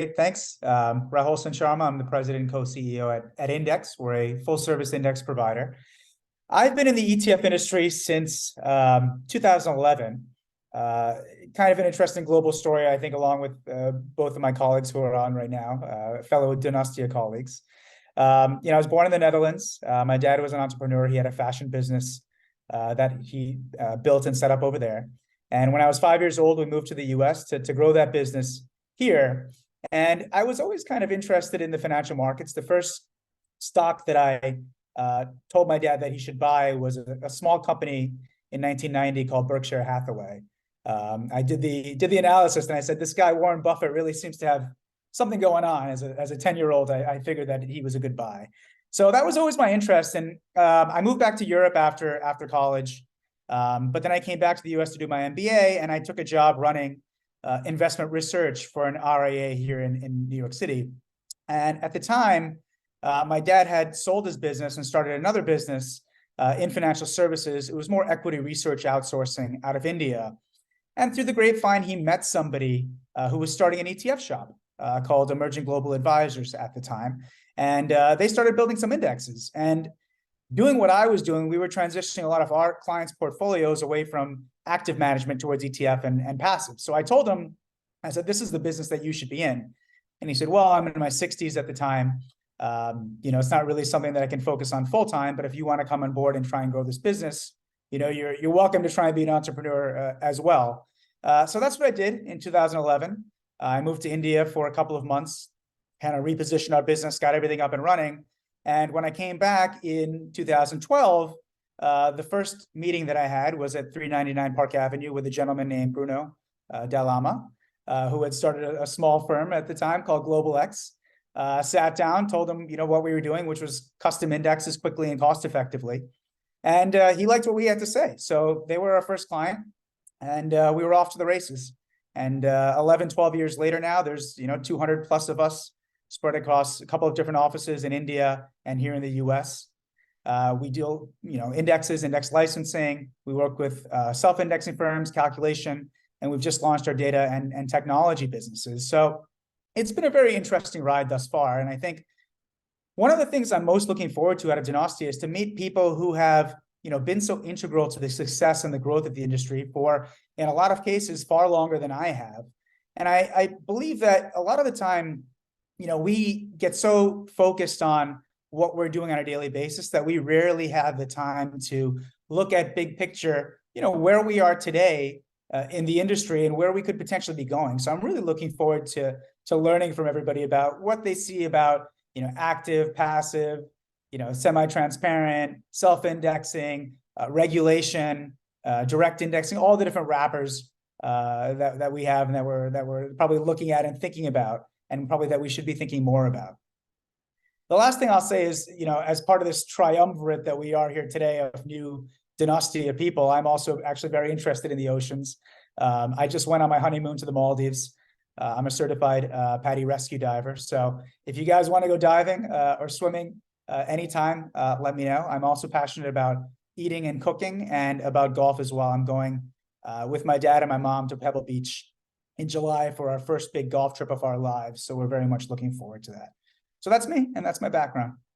Thanks. Rahul Sharma. I'm the president and co-CEO at Indxx. We're a full-service index provider. I've been in the ETF industry since 2011. Kind of an interesting global story, I think, along with both of my colleagues who are on right now, fellow Dynastia colleagues. I was born in the Netherlands. My dad was an entrepreneur. He had a fashion business that he built and set up over there. And when I was 5 years old, we moved to the US to grow that business here. And I was always kind of interested in the financial markets. The first stock that I told my dad that he should buy was a small company in 1990 called Berkshire Hathaway. I did the analysis, and I said, this guy, Warren Buffett, really seems to have something going on. As a 10-year-old, I figured that he was a good buy. So that was always my interest. And I moved back to Europe after college. But then I came back to the US to do my MBA, and I took a job running investment research for an RIA here in New York City. And at the time, my dad had sold his business and started another business in financial services. It was more equity research outsourcing out of India. And through the grapevine, he met somebody who was starting an ETF shop called Emerging Global Advisors at the time. And they started building some indexes. And doing what I was doing, we were transitioning a lot of our clients' portfolios away from active management towards ETF and passive. So I told him, I said, this is the business that you should be in. And he said, well, I'm in my 60s at the time. It's not really something that I can focus on full time, but if you want to come on board and try and grow this business, you're welcome to try and be an entrepreneur as well. So that's what I did in 2011. I moved to India for a couple of months, kind of repositioned our business, got everything up and running. And when I came back in 2012, the first meeting that I had was at 399 Park Avenue with a gentleman named Bruno Dall'Ama, who had started a small firm at the time called Indxx. Sat down, told him, what we were doing, which was custom indexes quickly and cost effectively. And he liked what we had to say. So they were our first client, and we were off to the races. And 11, 12 years later now, there's 200 plus of us spread across a couple of different offices in India and here in the US. We deal, indexes, index licensing. We work with self-indexing firms, calculation, and we've just launched our data and technology businesses. So it's been a very interesting ride thus far. And I think one of the things I'm most looking forward to out of Dynastia is to meet people who have, been so integral to the success and the growth of the industry for, in a lot of cases, far longer than I have. And I believe that a lot of the time, we get so focused on what we're doing on a daily basis that we rarely have the time to look at big picture, where we are today in the industry and where we could potentially be going. So I'm really looking forward to learning from everybody about what they see about, active, passive, semi-transparent, self-indexing, regulation, direct indexing, all the different wrappers that we have and that we're probably looking at and thinking about, and probably that we should be thinking more about. The last thing I'll say is, as part of this triumvirate that we are here today of new Dynastia people, I'm also actually very interested in the oceans. I just went on my honeymoon to the Maldives. I'm a certified PADI rescue diver. So if you guys want to go diving or swimming anytime, let me know. I'm also passionate about eating and cooking and about golf as well. I'm going with my dad and my mom to Pebble Beach in July for our first big golf trip of our lives. So we're very much looking forward to that. So that's me, and that's my background.